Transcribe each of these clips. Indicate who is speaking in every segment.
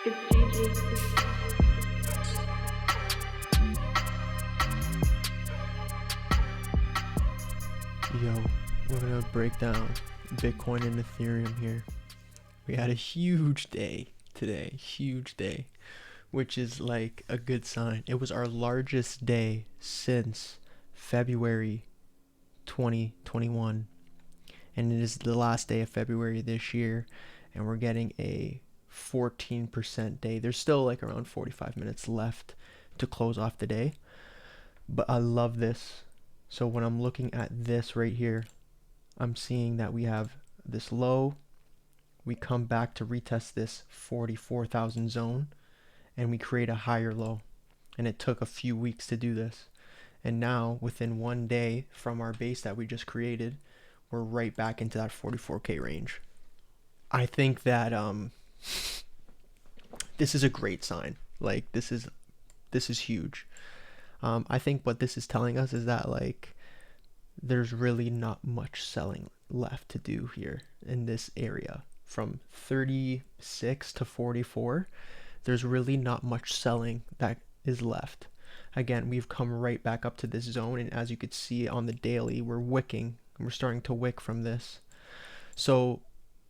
Speaker 1: Yo, we're gonna break down Bitcoin and Ethereum here. We had a huge day today, which is like a good sign. It was our largest day since February 2021, and it is the last day of February this year, and we're getting a 14% day. There's still like around 45 minutes left to close off the day, but I love this. So when I'm looking at this right here, I'm seeing that we have this low, we come back to retest this 44,000 zone, and we create a higher low. And it took a few weeks to do this. And now, within one day from our base that we just created, we're right back into that 44K range. I think that this is a great sign. Like, this is huge. I think what this is telling us is that like there's really not much selling left to do here in this area. From 36 to 44, there's really not much selling that is left. Again, we've come right back up to this zone, and as you could see on the daily, we're wicking. We're starting to wick from this. So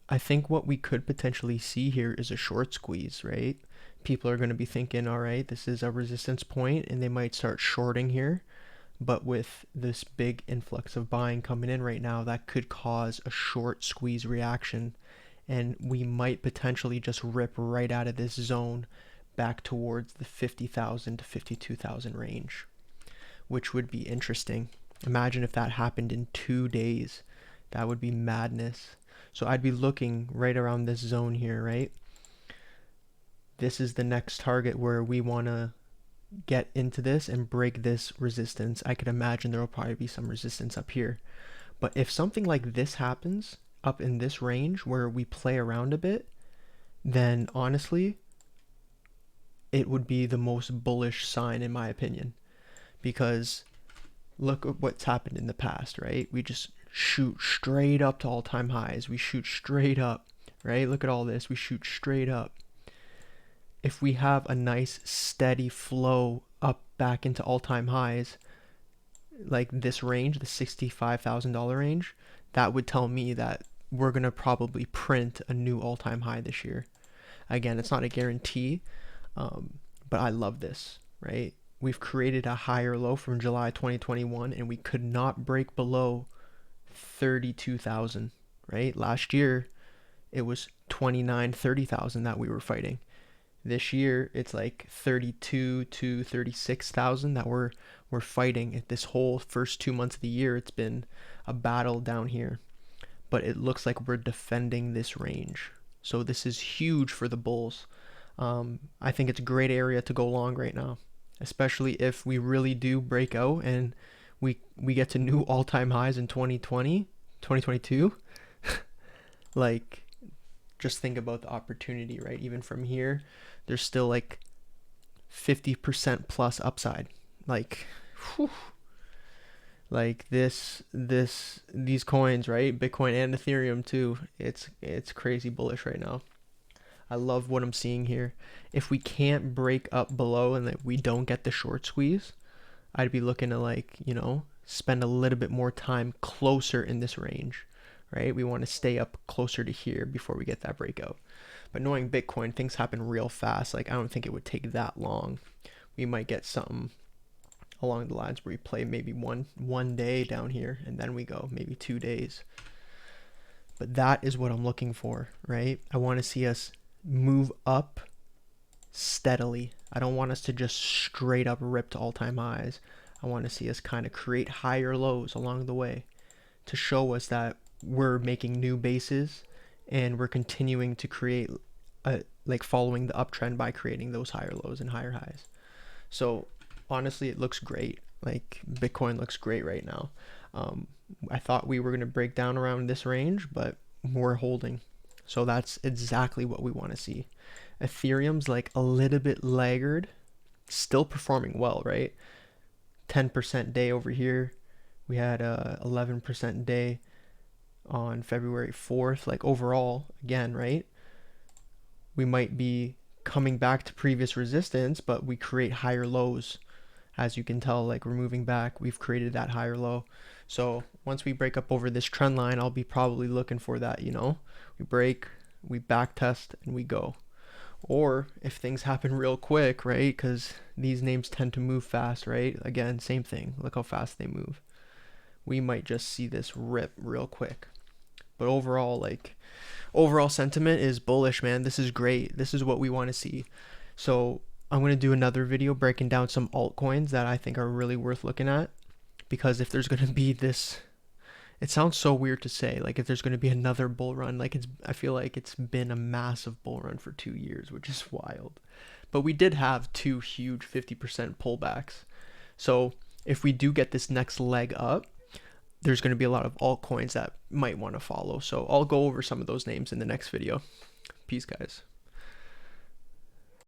Speaker 1: I think what we could potentially see here is a short squeeze, right? People are going to be thinking, all right, this is a resistance point, and they might start shorting here. But with this big influx of buying coming in right now, that could cause a short squeeze reaction, and we might potentially just rip right out of this zone back towards the 50,000 to 52,000 range, which would be interesting. Imagine if that happened in 2 days. That would be madness. So I'd be looking right around this zone here, right? This is the next target where we want to get into this and break this resistance. I could imagine there will probably be some resistance up here. But if something like this happens up in this range where we play around a bit, then honestly, it would be the most bullish sign in my opinion. Because look at what's happened in the past, right? We just shoot straight up to all-time highs. We shoot straight up, right? Look at all this. We shoot straight up. If we have a nice steady flow up back into all-time highs, like this range, the $65,000 range, that would tell me that we're going to probably print a new all-time high this year. Again, it's not a guarantee, but I love this, right? We've created a higher low from July 2021, and we could not break below 32,000, right? Last year, it was 29, 30,000 that we were fighting. This year, it's like 32 to 36,000 that we're fighting. This whole first 2 months of the year, it's been a battle down here. But it looks like we're defending this range. So this is huge for the bulls. I think it's a great area to go long right now, especially if we really do break out and we get to new all-time highs in 2022. Like, just think about the opportunity, right? Even from here, there's still like 50% plus upside. Like, whew. Like these coins, right? Bitcoin and Ethereum too. It's crazy bullish right now. I love what I'm seeing here. If we can't break up below and that we don't get the short squeeze, I'd be looking to like, spend a little bit more time closer in this range, right? We want to stay up closer to here before we get that breakout. But knowing Bitcoin, things happen real fast. Like, I don't think it would take that long. We might get something along the lines where we play maybe one day down here, and then we go maybe 2 days. But that is what I'm looking for, right? I want to see us move up steadily. I don't want us to just straight up rip to all-time highs. I want to see us kind of create higher lows along the way to show us that we're making new bases and we're continuing to create like following the uptrend by creating those higher lows and higher highs. So honestly, it looks great. Like, Bitcoin looks great right now. I thought we were going to break down around this range, but we're holding. So that's exactly what we want to see. Ethereum's like a little bit laggard, still performing well, right? 10% day over here. We had a 11% day on February 4th. Like, overall, again, right? We might be coming back to previous resistance, but we create higher lows. As you can tell, like we're moving back, we've created that higher low. So once we break up over this trend line, I'll be probably looking for that, you know, we break, we back test, and we go. Or if things happen real quick, right, because these names tend to move fast, right, again, same thing, look how fast they move, we might just see this rip real quick. But overall, like, overall sentiment is bullish, man. This is great. This is what we want to see. So I'm going to do another video breaking down some altcoins that I think are really worth looking at, because if there's going to be this, it sounds so weird to say, like if there's going to be another bull run, like I feel like it's been a massive bull run for 2 years, which is wild. But we did have 2 huge 50% pullbacks. So if we do get this next leg up, there's going to be a lot of altcoins that might want to follow. So I'll go over some of those names in the next video. Peace, guys.